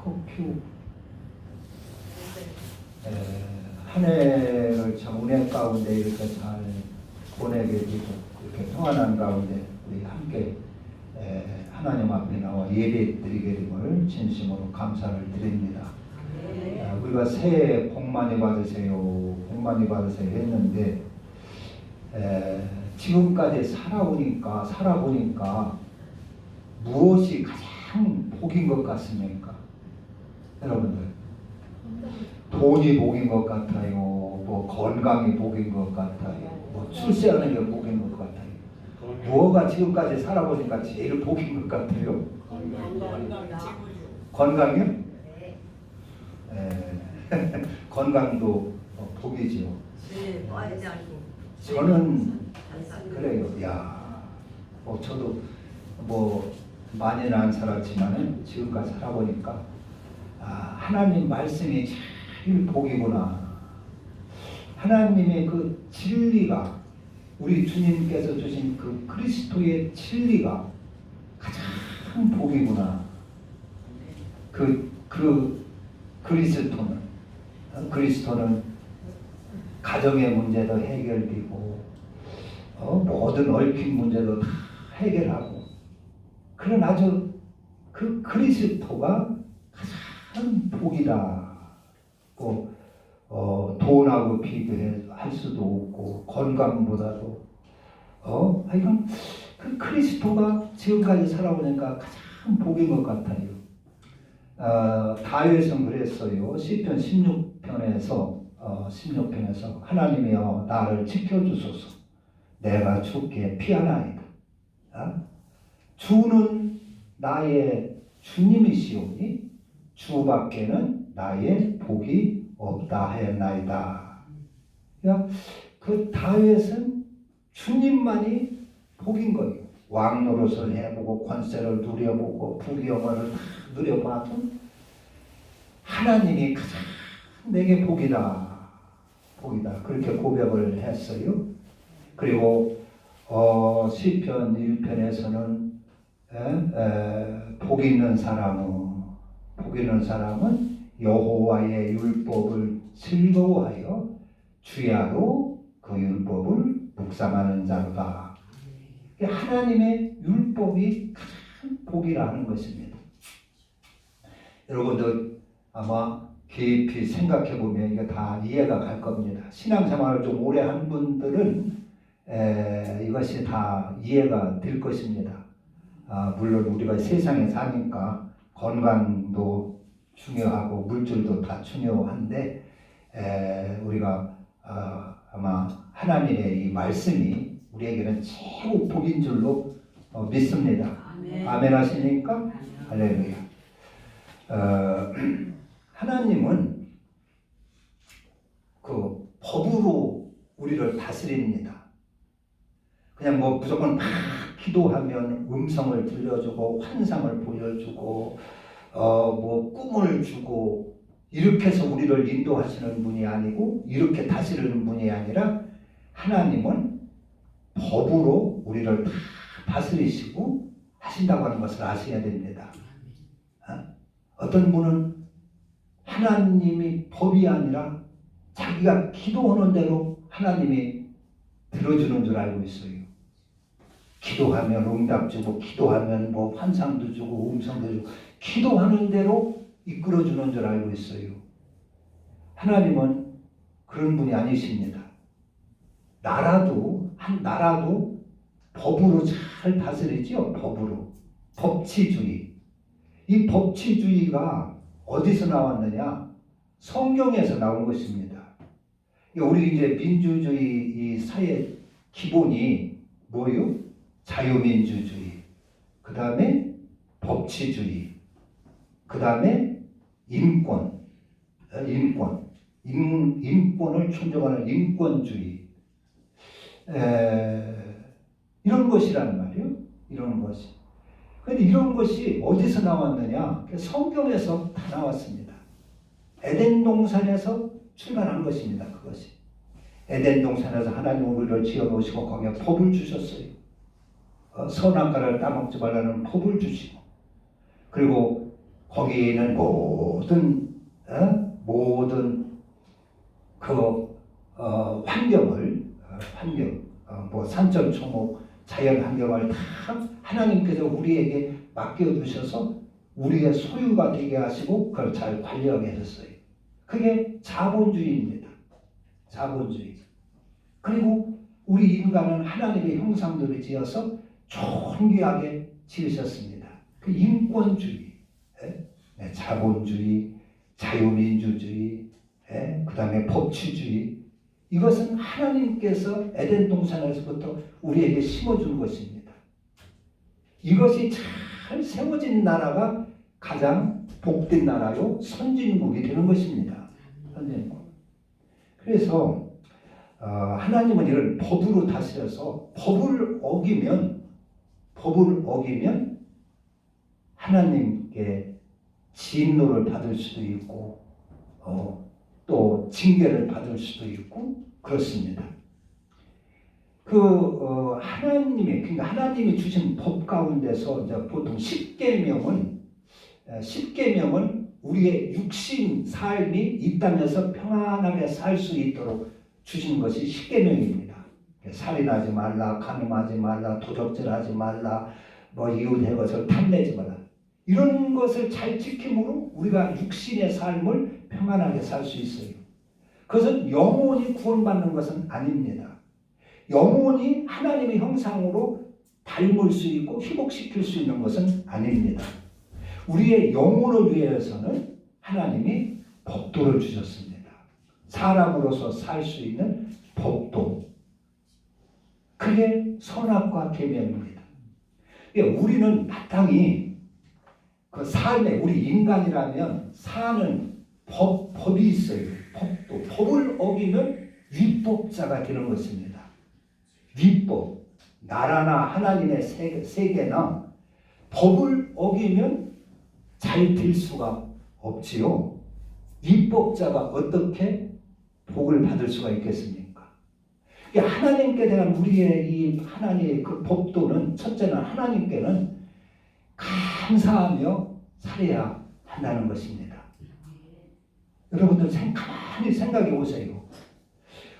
큐. 한 해를 참 운행 가운데 이렇게 잘 보내게 되고 이렇게 평안한 가운데 우리 함께 하나님 앞에 나와 예배 드리게 됨을 진심으로 감사를 드립니다. 우리가 새해 복 많이 받으세요, 복 많이 받으세요 했는데 지금까지 살아보니까 무엇이 가장 복인 것 같습니까? 여러분들, 돈이 복인 것 같아요, 뭐 건강이 복인 것 같아요, 뭐 출세하는 게 복인 것 같아요. 무엇가 지금까지 살아보니까 제일 복인 것 같아요? 건강이요? 건강도 복이죠. 저는 그래요. 저도 많이는 안 살았지만 지금까지 살아보니까 하나님 말씀이 제일 복이구나. 하나님의 그 진리가, 우리 주님께서 주신 그 그리스도의 진리가 가장 복이구나. 그리스도는 가정의 문제도 해결되고 모든 얽힌 문제도 다 해결하고, 그런 아주 그 그리스도가 가장 복이다. 돈하고 비교할 수도 없고 건강보다도 이건 그 그리스도가 지금까지 살아오니까 가장 복인 것 같아요. 다윗은 그랬어요. 시편 16편에서 하나님이여 나를 지켜주소서, 내가 주께 피하나이다. 주는 나의 주님이시오니 주밖에는 나의 복이 없다 하였나이다. 그 다윗은 주님만이 복인 거예요. 왕 노릇을 해보고 권세를 누려보고 부귀영화를 누려봐도 하나님이 가장 내게 복이다 그렇게 고백을 했어요. 그리고 시편 1편에서는 복 있는 사람은 여호와의 율법을 즐거워하여 주야로 그 율법을 묵상하는 자로다. 하나님의 율법이 가장 복이라는 것입니다. 여러분들 아마 깊이 생각해 보면 이게 다 이해가 갈 겁니다. 신앙생활을 좀 오래 한 분들은 이것이 다 이해가 될 것입니다. 물론 우리가 세상에 사니까 건강도 중요하고 물질도 다 중요한데 우리가 아마 하나님의 이 말씀이 우리에게는 최고 복인 줄로 믿습니다. 아멘 하시니까? 할렐루야. 하나님은 그 법으로 우리를 다스립니다. 그냥 무조건 막 기도하면 음성을 들려주고 환상을 보여주고 꿈을 주고 이렇게 해서 우리를 인도하시는 분이 아니고, 이렇게 다스리는 분이 아니라 하나님은 법으로 우리를 다 다스리시고 하신다고 하는 것을 아셔야 됩니다. 어떤 분은 하나님이 법이 아니라 자기가 기도하는 대로 하나님이 들어주는 줄 알고 있어요. 기도하면 응답 주고, 기도하면 환상도 주고 음성도 주고, 기도하는 대로 이끌어주는 줄 알고 있어요. 하나님은 그런 분이 아니십니다. 한 나라도 법으로 잘 다스리죠. 법치주의. 이 법치주의가 어디서 나왔느냐? 성경에서 나온 것입니다. 우리 이제 민주주의 이 사회 기본이 뭐예요? 자유민주주의, 그 다음에 법치주의, 그 다음에 인권을 존중하는 인권주의, 이런 것이란 말이에요. 이런 것이. 그런데 이런 것이 어디서 나왔느냐? 성경에서 다 나왔습니다. 에덴 동산에서 출발한 것입니다. 그것이. 에덴 동산에서 하나님 우리를 지어놓으시고 거기에 법을 주셨어요. 선악과를 따먹지 말라는 법을 주시고, 그리고 거기에는 모든 그 환경을 뭐 산천초목 자연 환경을 다 하나님께서 우리에게 맡겨주셔서 우리의 소유가 되게 하시고 그걸 잘 관리하게 하셨어요. 그게 자본주의입니다. 자본주의. 그리고 우리 인간은 하나님의 형상대로 지어서 존귀하게 지으셨습니다. 그 인권주의, 자본주의, 자유민주주의, 그 다음에 법치주의, 이것은 하나님께서 에덴 동산에서부터 우리에게 심어준 것입니다. 이것이 잘 세워진 나라가 가장 복된 나라요 선진국이 되는 것입니다. 선진국. 그래서 하나님은 이를 법으로 다스려서 법을 어기면 하나님께 진노를 받을 수도 있고 또 징계를 받을 수도 있고 그렇습니다. 그러니까 하나님이 주신 법 가운데서 이제 보통 10계명은 우리의 육신 삶이 이 땅에서 평안하게 살 수 있도록 주신 것이 10계명입니다. 살인하지 말라, 간음하지 말라, 도적질하지 말라, 뭐 이웃의 것을 탐내지 말라. 이런 것을 잘 지킴으로 우리가 육신의 삶을 평안하게 살 수 있어요. 그것은 영혼이 구원받는 것은 아닙니다. 영혼이 하나님의 형상으로 닮을 수 있고 회복시킬 수 있는 것은 아닙니다. 우리의 영혼을 위해서는 하나님이 법도를 주셨습니다. 사람으로서 살 수 있는 법도. 그게 선악과 계명입니다. 우리는 마땅히 그 삶에 우리 인간이라면 사는 법이 있어요. 법도. 법을 어기면 위법자가 되는 것입니다. 위법. 나라나 하나님의 세계나 법을 어기면 잘 될 수가 없지요. 위법자가 어떻게 복을 받을 수가 있겠습니까? 하나님께 대한 우리의 이 하나님의 그 법도는 첫째는 하나님께는 감사하며 살아야 한다는 것입니다. 여러분들 가만히 생각해 보세요.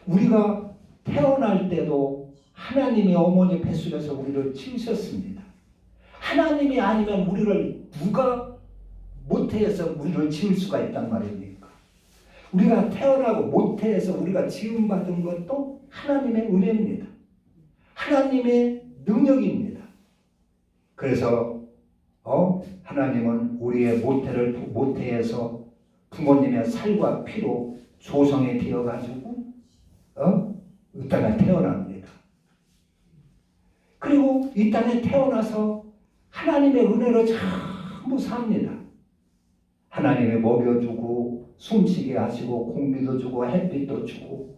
우리가 태어날 때도 하나님이 어머니 뱃속에서 우리를 지으셨습니다. 하나님이 아니면 우리를 누가 모태에서 우리를 지을 수가 있단 말입니까? 우리가 태어나고 모태에서 우리가 지음받은 것도 하나님의 은혜입니다. 하나님의 능력입니다. 그래서 하나님은 우리의 모태에서 부모님의 살과 피로 조성이 되어가지고 이 땅에 태어납니다. 그리고 이 땅에 태어나서 하나님의 은혜로 전부 삽니다. 하나님이 먹여주고 숨쉬게 하시고 공기도 주고 햇빛도 주고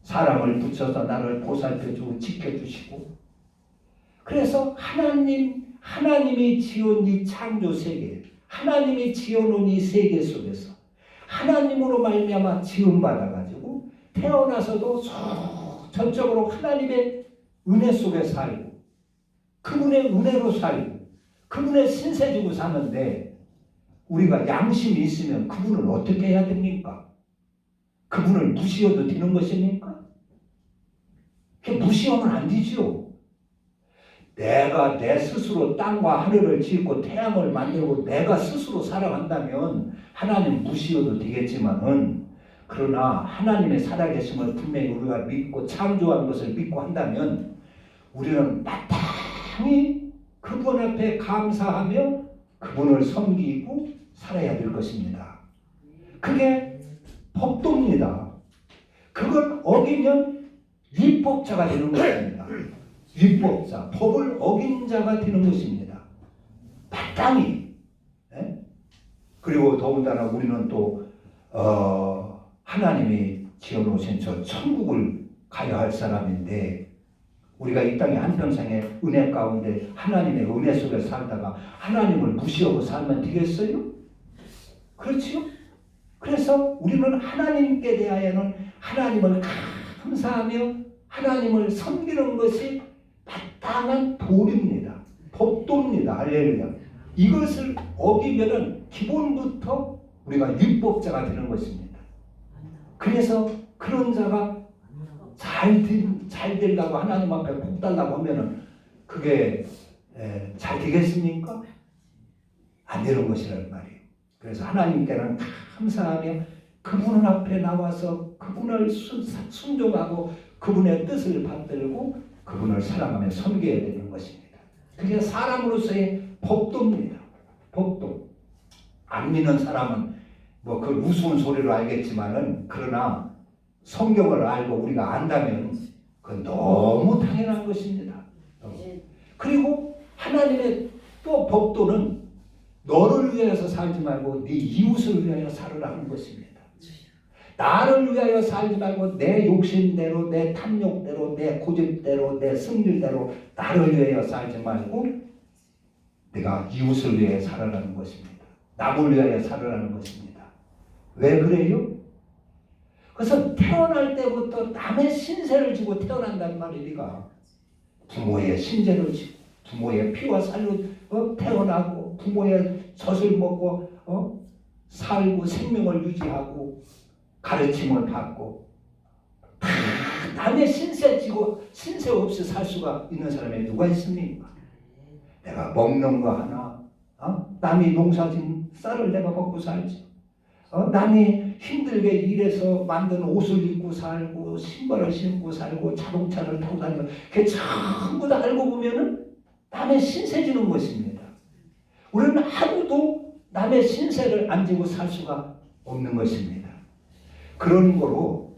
사람을 붙여서 나를 보살펴주고 지켜주시고, 그래서 하나님이 지은 이 창조 세계, 하나님이 지어놓은 이 세계 속에서 하나님으로 말미암아 지음받아가지고 태어나서도 전적으로 하나님의 은혜 속에 살고 그분의 은혜로 살고 그분의 신세 주고 사는데, 우리가 양심이 있으면 그분을 어떻게 해야 됩니까? 그분을 무시해도 되는 것입니까? 무시하면 안 되죠. 내가 내 스스로 땅과 하늘을 짓고 태양을 만들고 내가 스스로 살아간다면 하나님 무시해도 되겠지만은, 그러나 하나님의 살아계심을 분명히 우리가 믿고 창조한 것을 믿고 한다면 우리는 마땅히 그분 앞에 감사하며 그분을 섬기고 살아야 될 것입니다. 그게 법도입니다. 그걸 어기면 위법자가 되는 것입니다. 위법자, 법을 어긴 자가 되는 것입니다. 마땅히. 그리고 더군다나 우리는 또 하나님이 지어놓으신 저 천국을 가야 할 사람인데, 우리가 이 땅의 한평생의 은혜 가운데 하나님의 은혜 속에 살다가 하나님을 무시하고 살면 되겠어요? 그렇지요? 그래서 우리는 하나님께 대하여는 하나님을 감사하며 하나님을 섬기는 것이 마땅한 도리입니다. 법도입니다. 할렐루야. 이것을 어기면은 기본부터 우리가 율법자가 되는 것입니다. 그래서 그런 자가 잘 되려고 하나님 앞에 복 달라고 하면은 그게 잘 되겠습니까? 안 되는 것이란 말이에요. 그래서 하나님께는 감사하며 그분 앞에 나와서 그분을 순종하고 그분의 뜻을 받들고 그분을 사랑하며 섬겨야 되는 것입니다. 그게 사람으로서의 법도입니다. 법도. 안 믿는 사람은 뭐 그 우스운 소리로 알겠지만은 그러나 성경을 알고 우리가 안다면 그건 너무 당연한 것입니다. 그리고 하나님의 또 법도는 너를 위해서 살지 말고 네 이웃을 위하여 살으라는 것입니다. 나를 위하여 살지 말고 내 욕심대로, 내 탐욕대로, 내 고집대로, 내 승질대로 나를 위하여 살지 말고 내가 이웃을 위하여 살아라는 것입니다. 남을 위하여 살아라는 것입니다. 왜 그래요? 그래서 태어날 때부터 남의 신세를 지고 태어난단 말이니까 부모의 신세를 지고 부모의 피와 살로 태어나고 부모의 젖을 먹고 살고 생명을 유지하고 가르침을 받고 다 남의 신세 지고 신세 없이 살 수가 있는 사람이 누가 있습니까? 내가 먹는 거 하나 남이 농사진 쌀을 내가 먹고 살지 남이 힘들게 일해서 만든 옷을 입고 살고 신발을 신고 살고 자동차를 타고 다니고 그게 전부 다 알고 보면은 남의 신세 지는 것입니다. 우리는 하루도 남의 신세를 안 지고 살 수가 없는 것입니다. 그런 거로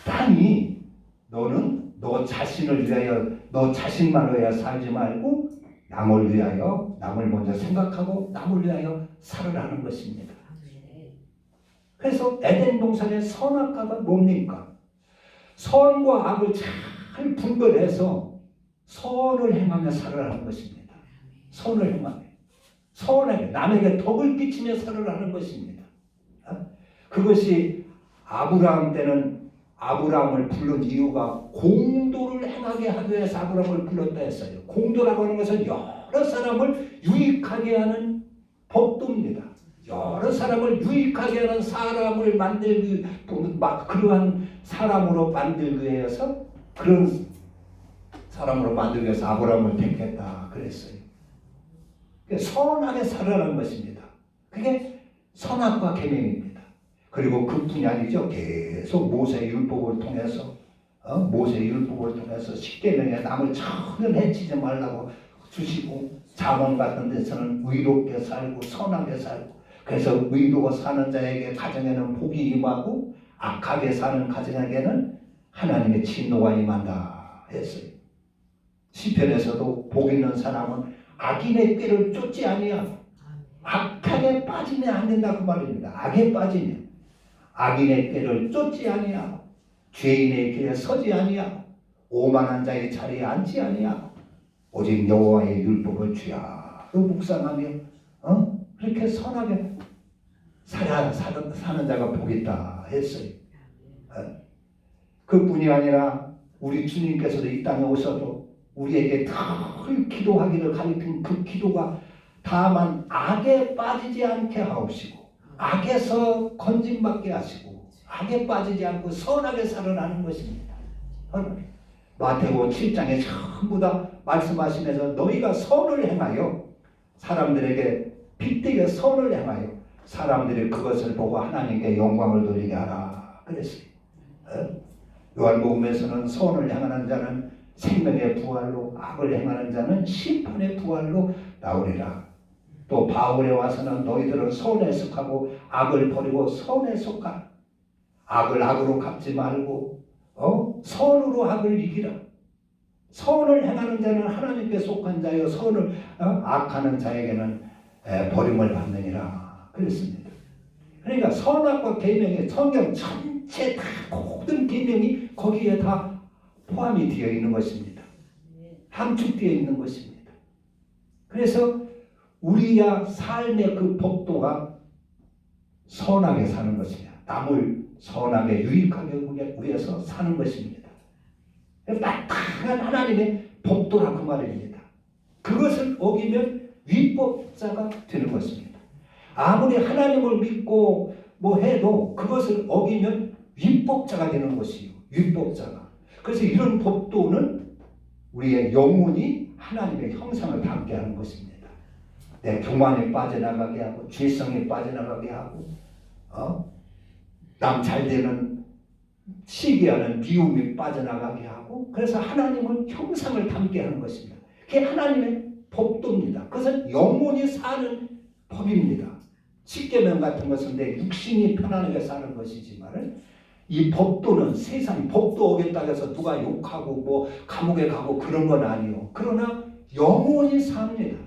마땅히 너는 너 자신을 위하여 너 자신만 위하여 살지 말고 남을 위하여 남을 먼저 생각하고 남을 위하여 살으라는 것입니다. 그래서 에덴 동산의 선악과가 뭡니까? 선과 악을 잘 분별해서 선을 행하며 살으라는 것입니다. 선을 행하며 선하게 남에게 덕을 끼치며 살으라는 것입니다. 그것이 아브라함 때는 아브라함을 부른 이유가 공도를 행하게 하기 위해서 아브라함을 불렀다 했어요. 공도라고 하는 것은 여러 사람을 유익하게 하는 법도입니다. 여러 사람을 유익하게 하는 사람을 만들기 그러한 사람으로 만들기 위해서 그런 사람으로 만들기 위해서 아브라함을 택했다 그랬어요. 선하게 살아라는 것입니다. 그게 선악과 계명입니다. 그리고 그뿐이 아니죠. 계속 모세 율법을 통해서 모세 율법을 통해서 십계명에 남을 전혀 해치지 말라고 주시고 잠언 같은 데서는 의롭게 살고 선하게 살고 그래서 의로워 사는 자에게 가정에는 복이 임하고 악하게 사는 가정에게는 하나님의 진노가 임한다 했어요. 시편에서도 복 있는 사람은 악인의 꾀를 쫓지 아니하고 악하게 빠지면 안 된다 그 말입니다. 악에 빠지면 악인의 꾀를 쫓지 아니하고 죄인의 길에 서지 아니하고 오만한 자의 자리에 앉지 아니하고 오직 여호와의 율법을 주야로 묵상하며 그렇게 선하게 사는 자가 복이 있다 했어요. 그뿐이 아니라 우리 주님께서도 이 땅에 오셔도 우리에게 늘 기도하기를 가르친 그 기도가 다만 악에 빠지지 않게 하옵시고 악에서 건짐받게 하시고 악에 빠지지 않고 선하게 살아나는 것입니다. 마태복음 7장에 전부 다 말씀하시면서 너희가 선을 행하여 사람들에게 빗되게 선을 행하여 사람들이 그것을 보고 하나님께 영광을 돌리게 하라 그랬어요. 요한복음에서는 선을 행하는 자는 생명의 부활로 악을 행하는 자는 심판의 부활로 나오리라. 또 바울에 와서는 너희들은 선에 속하고 악을 버리고 선에 속하라. 악을 악으로 갚지 말고 선으로 악을 이기라. 선을 행하는 자는 하나님께 속한 자여 선을 악하는 자에게는 버림을 받느니라 그랬습니다. 그러니까 선악과 계명의 성경 전체 다 모든 계명이 거기에 다 포함이 되어 있는 것입니다. 함축되어 있는 것입니다. 그래서 우리야 삶의 그 법도가 선하게 사는 것입니다. 남을 선하게 유익하게 위해서 사는 것입니다. 마땅한 하나님의 법도라 그 말입니다. 그것을 어기면 위법자가 되는 것입니다. 아무리 하나님을 믿고 뭐 해도 그것을 어기면 위법자가 되는 것이요. 위법자가. 그래서 이런 법도는 우리의 영혼이 하나님의 형상을 담게 하는 것입니다. 내 교만에 빠져나가게 하고 죄성에 빠져나가게 하고 남 잘되는 시기하는 미움에 빠져나가게 하고 그래서 하나님의 형상을 담게 하는 것입니다. 그게 하나님의 법도입니다. 그것은 영혼이 사는 법입니다. 십계명 같은 것은 내 육신이 편안하게 사는 것이지만 이 법도는 세상 법도 어겼다고 해서 누가 욕하고 뭐 감옥에 가고 그런 건 아니요. 그러나 영혼이 삽니다.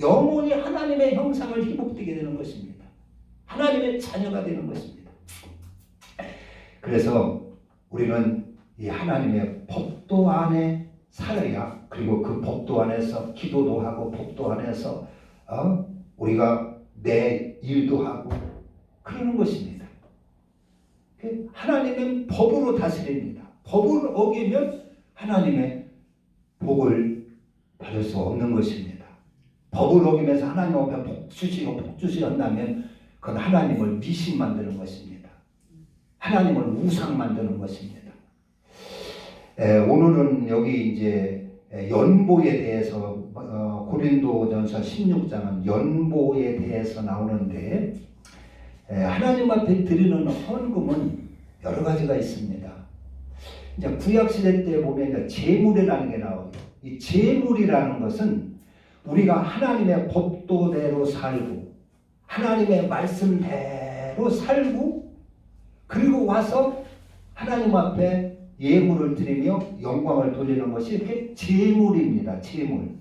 영혼이 하나님의 형상을 희복되게 되는 것입니다. 하나님의 자녀가 되는 것입니다. 그래서 우리는 이 하나님의 법도 안에 살아야 그리고 그 법도 안에서 기도도 하고 법도 안에서 우리가 내 일도 하고 그러는 것입니다. 하나님은 법으로 다스립니다. 법을 어기면 하나님의 복을 받을 수 없는 것입니다. 법을 어기면서 하나님 앞에 복주시한다면 그건 하나님을 미신 만드는 것입니다. 하나님을 우상 만드는 것입니다. 오늘은 여기 이제 연보에 대해서 고린도전서 16장은 연보에 대해서 나오는데 하나님 앞에 드리는 헌금은 여러 가지가 있습니다. 이제 구약시대 때 보면 제물이라는 게 나와요. 이 제물이라는 것은 우리가 하나님의 법도대로 살고 하나님의 말씀대로 살고 그리고 와서 하나님 앞에 예물을 드리며 영광을 돌리는 것이 이렇게 제물입니다. 제물.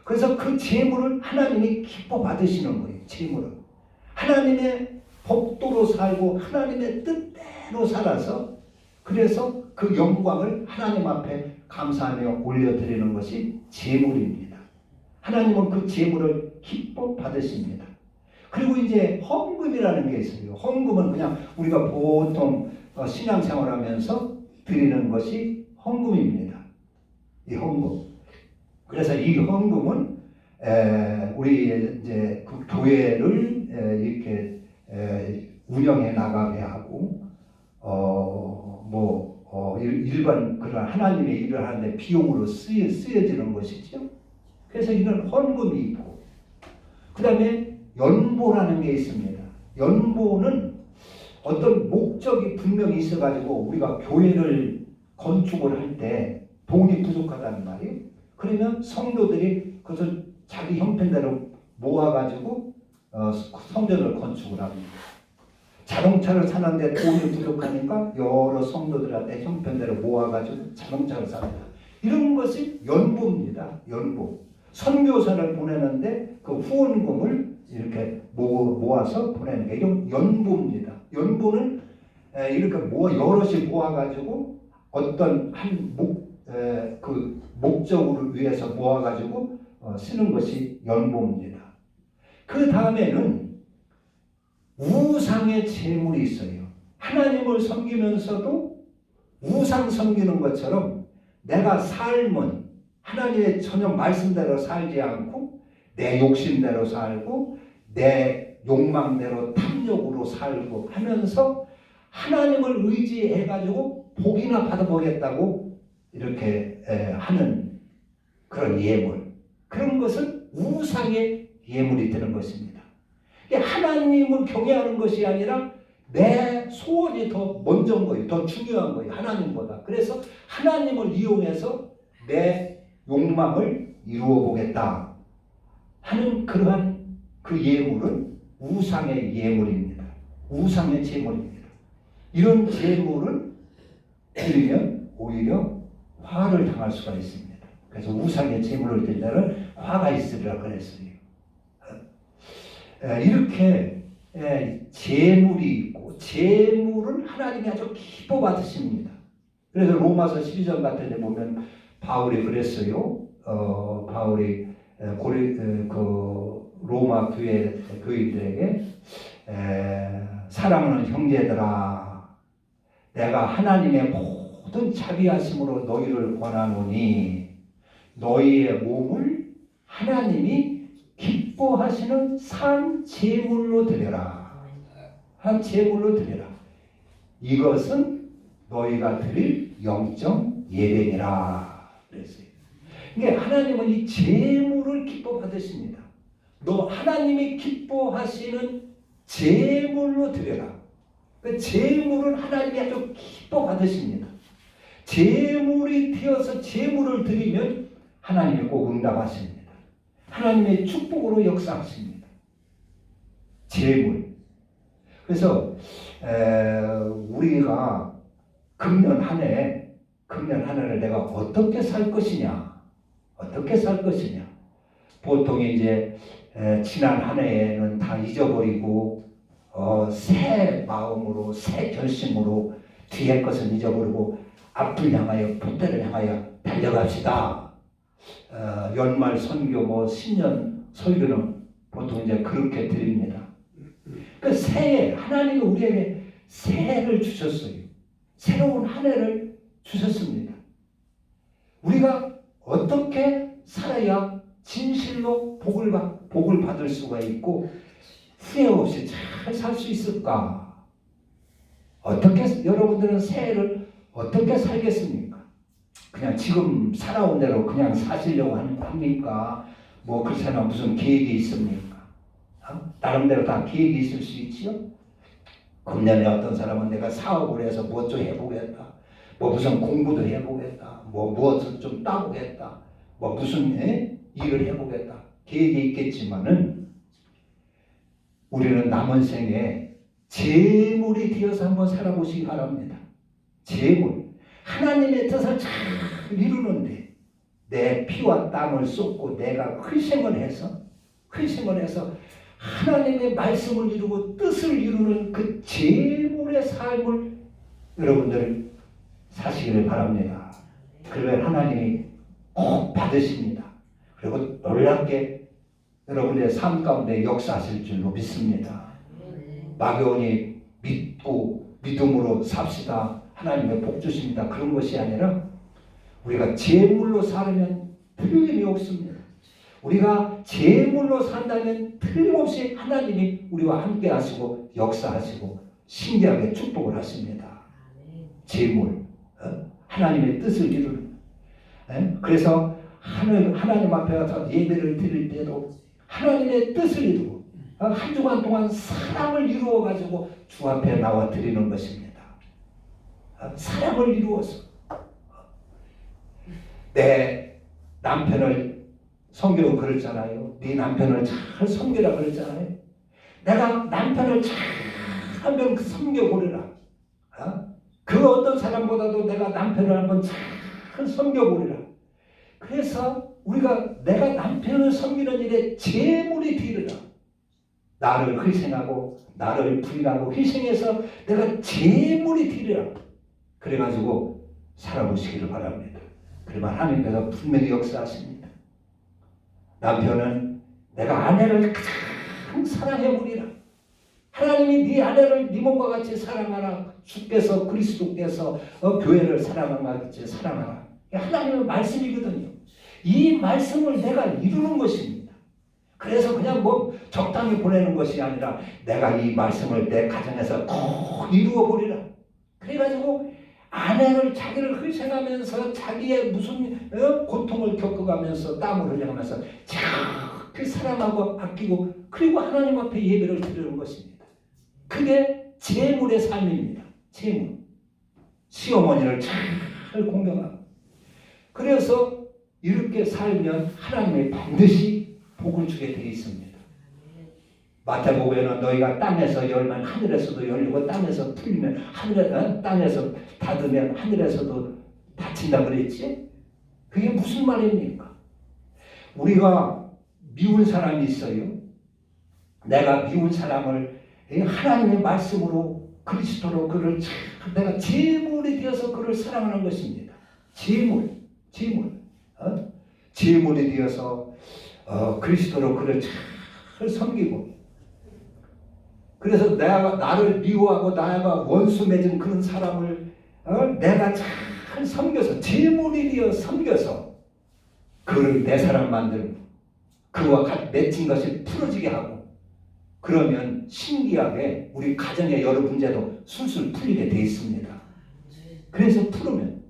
그래서 그 제물을 하나님이 기뻐 받으시는 거예요. 제물을. 하나님의 법도로 살고 하나님의 뜻대로 살아서 그래서 그 영광을 하나님 앞에 감사하며 올려드리는 것이 제물입니다. 하나님은 그 제물을 기뻐 받으십니다. 그리고 이제 헌금이라는 게 있어요. 헌금은 그냥 우리가 보통 신앙생활하면서 드리는 것이 헌금입니다. 이 헌금. 그래서 이 헌금은 우리 이제 그 교회를 이렇게 운영해 나가게 하고 일반 그런 하나님의 일을 하는데 비용으로 쓰여지는 것이죠. 그래서 이런 헌금이 있고 그 다음에 연보라는 게 있습니다. 연보는 어떤 목적이 분명히 있어가지고 우리가 교회를 건축을 할 때 돈이 부족하다는 말이에요. 그러면 성도들이 그것을 자기 형편대로 모아가지고 성전을 건축을 합니다. 자동차를 사는데 돈이 부족하니까 여러 성도들한테 형편대로 모아가지고 자동차를 삽니다. 이런 것이 연보입니다. 연보. 선교사를 보내는데 그 후원금을 이렇게 모아서 보내는 게 이런 연보입니다. 연보는 이렇게 여럿이 모아가지고 어떤 한 목적을 위해서 모아가지고 쓰는 것이 연보입니다. 그 다음에는 우상의 제물이 있어요. 하나님을 섬기면서도 우상 섬기는 것처럼 내가 삶은 하나님의 전혀 말씀대로 살지 않고 내 욕심대로 살고 내 욕망대로 탐욕으로 살고 하면서 하나님을 의지해가지고 복이나 받아보겠다고 이렇게 하는 그런 예물, 그런 것은 우상의 예물이 되는 것입니다. 하나님을 경외하는 것이 아니라 내 소원이 더 먼저인 거예요. 더 중요한 거예요. 하나님보다. 그래서 하나님을 이용해서 내 욕망을 이루어 보겠다 하는 그러한 그 예물은 우상의 예물입니다. 우상의 제물입니다. 이런 제물을 드리면 오히려 화를 당할 수가 있습니다. 그래서 우상의 제물을 드릴 때는 화가 있으리라 그랬어요. 이렇게 제물이 있고 제물은 하나님이 아주 기뻐 받으십니다. 그래서 로마서 12장 같은 데 보면 바울이 그랬어요. 바울이 로마 교인들에게 사랑하는 형제들아, 내가 하나님의 모든 자비하심으로 너희를 권하노니 너희의 몸을 하나님이 기뻐하시는 산 제물로 드려라. 한 제물로 드려라. 이것은 너희가 드릴 영적 예배니라 그랬어요. 이게 하나님은 이 제물을 기뻐 받으십니다. 너 하나님이 기뻐하시는 제물로 드려라. 그 제물은 하나님이 아주 기뻐 받으십니다. 제물이 되어서 제물을 드리면 하나님이 꼭 응답하십니다. 하나님의 축복으로 역사하십니다. 제물. 그래서 우리가 금년 한 해를 내가 어떻게 살 것이냐, 어떻게 살 것이냐. 보통 이제 지난 한 해에는 다 잊어버리고 새 마음으로 새 결심으로 뒤의 것은 잊어버리고 앞을 향하여 풋대를 향하여 달려갑시다. 연말 선교 신년 설교는 보통 이제 그렇게 드립니다. 그 새해 하나님이 우리에게 새해를 주셨어요. 새로운 한 해를 주셨습니다. 우리가 어떻게 살아야 진실로 복을 받을 수가 있고 후회 없이 잘 살 수 있을까? 어떻게 여러분들은 새해를 어떻게 살겠습니까? 그냥 지금 살아온 대로 그냥 사시려고 합니까? 그렇잖아. 무슨 계획이 있습니까? 나름대로 다 계획이 있을 수 있지요? 금년에 어떤 사람은 내가 사업을 해서 뭐 좀 해보겠다. 무슨 공부도 해보겠다. 무엇을 좀 따보겠다. 무슨 일을 해보겠다. 계획이 있겠지만은 우리는 남은 생에 제물이 되어서 한번 살아보시기 바랍니다. 제물. 하나님의 뜻을 잘 이루는데 내 피와 땀을 쏟고 내가 희생을 해서 하나님의 말씀을 이루고 뜻을 이루는 그 제물의 삶을 여러분들 사시기를 바랍니다. 그러면 하나님이 꼭 받으십니다. 그리고 놀랍게 여러분의 삶 가운데 역사하실 줄로 믿습니다. 마교원이 믿고 믿음으로 삽시다. 하나님의 복 주십니다. 그런 것이 아니라 우리가 제물로 살면 틀림이 없습니다. 우리가 제물로 산다면 틀림없이 하나님이 우리와 함께 하시고 역사하시고 신기하게 축복을 하십니다. 제물. 하나님의 뜻을 이루는. 그래서 하나님 앞에 가서 예배를 드릴 때도 하나님의 뜻을 이루고 한 주간 동안 사랑을 이루어 가지고 주 앞에 나와 드리는 것입니다. 사랑을 이루어서 내 남편을 성경은 그랬잖아요. 네 남편을 잘 섬기라 그랬잖아요. 내가 남편을 잘 한번 섬겨보리라. 그 어떤 사람보다도 내가 남편을 한번 잘 섬겨보리라. 그래서 우리가 내가 남편을 섬기는 일에 제물이 되리라. 나를 희생하고 나를 부인하고 희생해서 내가 제물이 되리라. 그래가지고 살아보시기를 바랍니다. 그러면 하나님께서 분명히 역사하십니다. 남편은 내가 아내를 가장 사랑해보리라. 하나님이 네 아내를 네 몸과 같이 사랑하라. 주께서 그리스도께서 교회를 사랑한 것 같이 사랑하라. 하나님의 말씀이거든요. 이 말씀을 내가 이루는 것입니다. 그래서 그냥 적당히 보내는 것이 아니라 내가 이 말씀을 내 가정에서 꼭 이루어보리라. 그래가지고 아내를 자기를 희생하면서 자기의 무슨 고통을 겪어가면서 땀을 흘려가면서 잘 사랑하고 아끼고 그리고 하나님 앞에 예배를 드리는 것입니다. 그게 제물의 삶입니다. 제물. 시어머니를 잘 공경하고 그래서 이렇게 살면 하나님이 반드시 복을 주게 되어 있습니다. 마태복음에는 너희가 땅에서 열면 하늘에서도 열리고 땅에서 풀리면 땅에서 닫으면 하늘에서도 닫힌다 그랬지? 그게 무슨 말입니까? 우리가 미운 사람이 있어요. 내가 미운 사람을 하나님의 말씀으로 그리스도로 그를 내가 제물이 되어서 그를 사랑하는 것입니다. 제물이 되어서 그리스도로 그를 잘 섬기고 그래서 내가 나를 미워하고 나가 원수 맺은 그런 사람을 내가 잘 섬겨서 제물이 되어 섬겨서 그를 내 사람 만들고 그와 맺힌 것이 풀어지게 하고, 그러면 신기하게 우리 가정의 여러 문제도 술술 풀리게 돼 있습니다. 그래서 풀으면,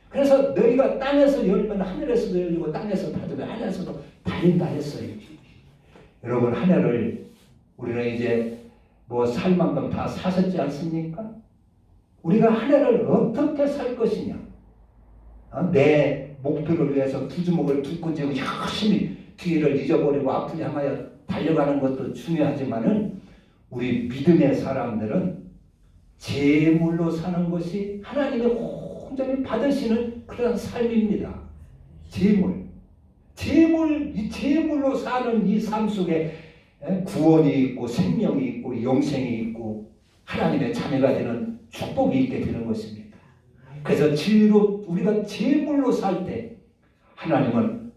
그래서 너희가 땅에서 열면 하늘에서도 열리고 땅에서 받으면 하늘에서도 달린다 했어요. 여러분, 한 해를 우리는 이제 뭐 살 만큼 다 사셨지 않습니까? 우리가 한 해를 어떻게 살 것이냐, 내 목표를 위해서 두 주먹을 두 쥐고 열심히 뒤를 잊어버리고 앞을 향하여 달려가는 것도 중요하지만은, 우리 믿음의 사람들은 제물로 사는 것이 하나님의 온전히 받으시는 그런 삶입니다. 이 제물로 사는 이 삶 속에 구원이 있고 생명이 있고 영생이 있고 하나님의 자녀가 되는 축복이 있게 되는 것입니다. 그래서 진리로 우리가 제물로 살 때 하나님은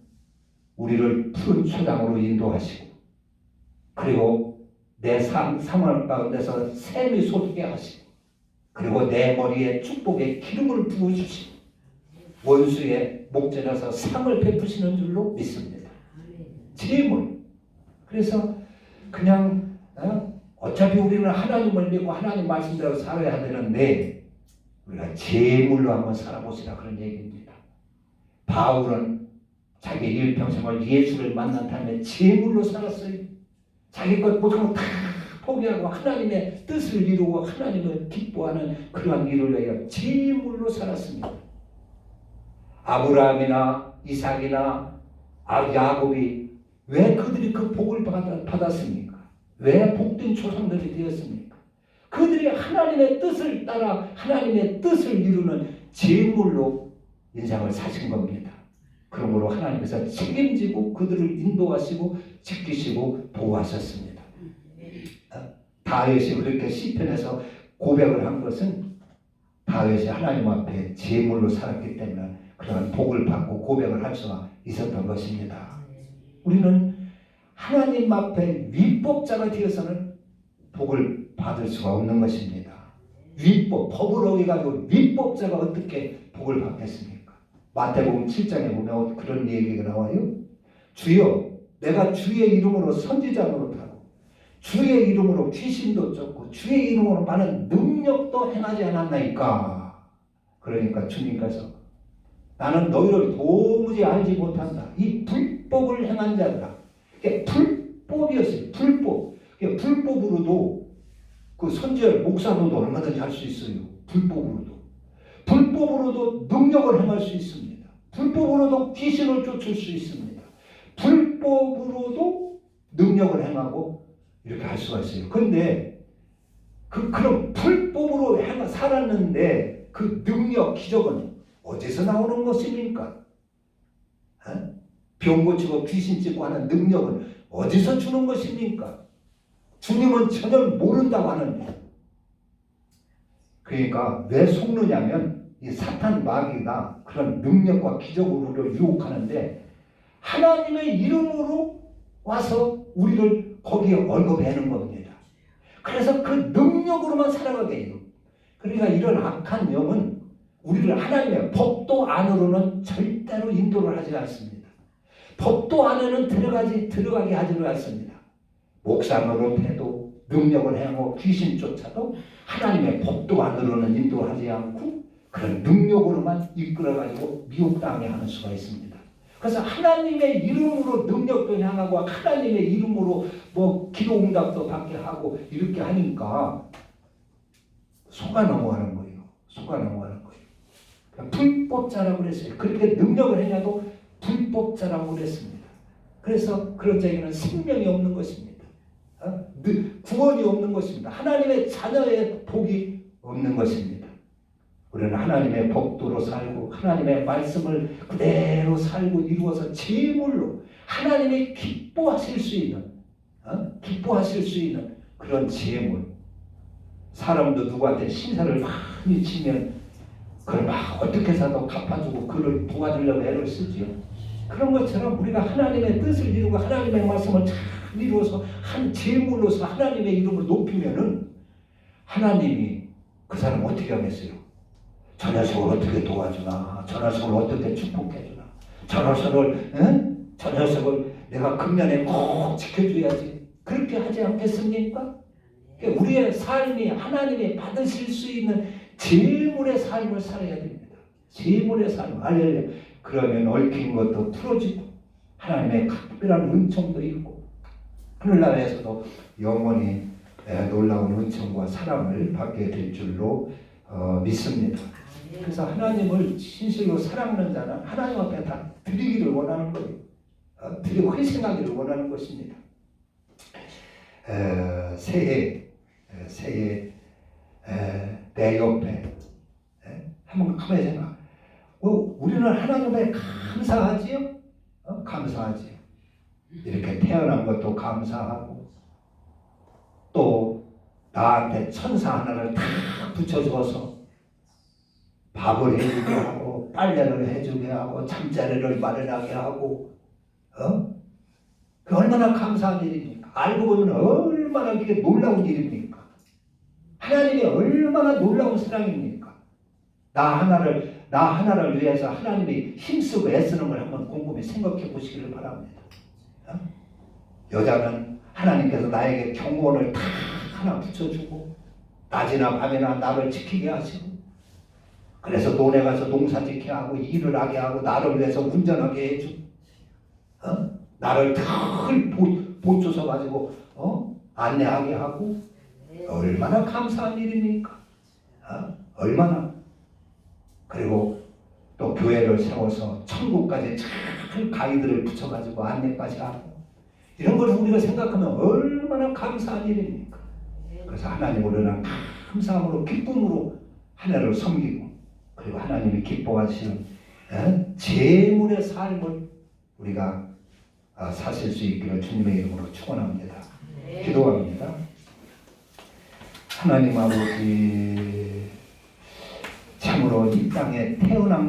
우리를 푸른 초장으로 인도하시고, 그리고 내 상황 가운데서 샘이 솟게 하시고, 그리고 내 머리에 축복의 기름을 부어주시고 원수의 목전에서 상을 베푸시는 줄로 믿습니다. 제물. 그래서 그냥 어차피 우리는 하나님을 믿고 하나님 말씀대로 살아야 되는데 우리가 제물로 한번 살아보시라, 그런 얘기입니다. 바울은 자기 일평생을 예수를 만난 다음에 제물로 살았어요. 자기 것 모든 걸 다 포기하고 하나님의 뜻을 이루고 하나님을 기뻐하는 그러한 일을 위하여 제물로 살았습니다. 아브라함이나 이삭이나 야곱이 왜 그들이 그 복을 받았습니까? 왜 복된 조상들이 되었습니까? 그들이 하나님의 뜻을 따라 하나님의 뜻을 이루는 제물로 인생을 사신 겁니다. 그러므로 하나님께서 책임지고 그들을 인도하시고 지키시고 보호하셨습니다. 다윗이 그렇게 시편에서 고백을 한 것은 다윗이 하나님 앞에 제물로 살았기 때문에 그런 복을 받고 고백을 할 수가 있었던 것입니다. 우리는 하나님 앞에 위법자가 되어서는 복을 받을 수가 없는 것입니다. 법을 어겨가지고 위법자가 어떻게 복을 받겠습니까? 마태복음 7장에 보면 그런 얘기가 나와요. 주여, 내가 주의 이름으로 선지자 노릇하고 주의 이름으로 귀신도 쫓고 주의 이름으로 많은 능력도 행하지 않았나이까. 그러니까 주님께서 나는 너희를 도무지 알지 못한다. 이 불법을 행한 자들아. 이게 불법이었어요. 불법. 불법으로도 그 선지자 목사도 얼마든지 할 수 있어요. 불법으로도 능력을 행할 수 있습니다. 불법으로도 귀신을 쫓을 수 있습니다. 불법으로도 능력을 행하고 이렇게 할 수가 있어요. 그런데 그런 불법으로 살았는데 그 능력, 기적은 어디서 나오는 것입니까? 병 고치고 귀신 쫓고 하는 능력은 어디서 주는 것입니까? 주님은 전혀 모른다고 하는데. 그러니까 왜 속느냐면 이 사탄 마귀가 그런 능력과 기적으로 우리를 유혹하는데 하나님의 이름으로 와서 우리를 거기에 얼거매는 겁니다. 그래서 그 능력으로만 살아가게 해요. 그러니까 이런 악한 영은 우리를 하나님의 법도 안으로는 절대로 인도를 하지 않습니다. 법도 안에는 들어가게 하지를 않습니다. 목사 노릇해도 능력을 행하고 귀신 쫓아도 하나님의 법도 안으로는 인도하지 않고 그런 능력으로만 이끌어가지고 미혹당하게 하는 수가 있습니다. 그래서 하나님의 이름으로 능력도 향하고 하나님의 이름으로 뭐 기도응답도 받게 하고 이렇게 하니까 속아 넘어가는 거예요. 불법자라고 그랬어요. 그렇게 능력을 행해도 불법자라고 그랬습니다. 그래서 그런 자에게는 생명이 없는 것입니다. 구원이 없는 것입니다. 하나님의 자녀의 복이 없는 것입니다. 우리는 하나님의 법도로 살고 하나님의 말씀을 그대로 살고 이루어서 제물로 하나님이 기뻐하실 수 있는 그런 제물. 사람도 누구한테 신사를 많이 치면 그걸 막 어떻게 해서도 갚아주고 그를 도와주려고 애를 쓰지요. 그런 것처럼 우리가 하나님의 뜻을 이루고 하나님의 말씀을 잘 이루어서 한 제물로서 하나님의 이름을 높이면은 하나님이 그 사람 어떻게 하겠어요? 저 녀석을 어떻게 도와주나? 저 녀석을 어떻게 축복해주나? 저 녀석을 내가 금년에 꼭 지켜줘야지. 그렇게 하지 않겠습니까? 그러니까 우리의 삶이 하나님이 받으실 수 있는 제물의 삶을 살아야 됩니다. 제물의 삶. 할렐루야. 그러면 얽힌 것도 풀어지고 하나님의 각별한 은총도 있고 하늘나라에서도 영원히 놀라운 은총과 사랑을 받게 될 줄로 믿습니다. 그래서 하나님을 진실로 사랑하는 자는 하나님 앞에 다 드리기를 원하는 거예요. 드리고 회생하기를 원하는 것입니다. 새해 내 옆에 한번 가만히 생각. 우리는 하나님에 감사하지요? 감사하지요. 이렇게 태어난 것도 감사하고 또 나한테 천사 하나를 다 붙여줘서 밥을 해주게 하고 빨래를 해주게 하고 잠자리를 마련하게 하고 그 얼마나 감사한 일입니까? 알고 보면 얼마나 그게 놀라운 일입니까? 하나님이 얼마나 놀라운 사랑입니까? 나 하나를 위해서 하나님이 힘쓰고 애쓰는 걸 한번 곰곰이 생각해 보시기를 바랍니다. 여자는 하나님께서 나에게 경호원을 다 하나 붙여주고 낮이나 밤이나 나를 지키게 하시고 그래서 논에 가서 농사 짓게 하고 일을 하게 하고 나를 위해서 운전하게 해주고 나를 늘 보초서 가지고 안내하게 하고 얼마나 감사한 일입니까? 얼마나. 그리고 또 교회를 세워서 천국까지 잘 가이드를 붙여가지고 안내까지 하고 이런 걸 우리가 생각하면 얼마나 감사한 일입니까? 그래서 하나님 우리는 감사함으로 기쁨으로 하나님을 섬기고 그리고 하나님이 기뻐하시는 제물의 삶을 우리가 사실 수 있기를 주님의 이름으로 축원합니다. 기도합니다. 하나님 아버지, 참으로 이 땅에 태어난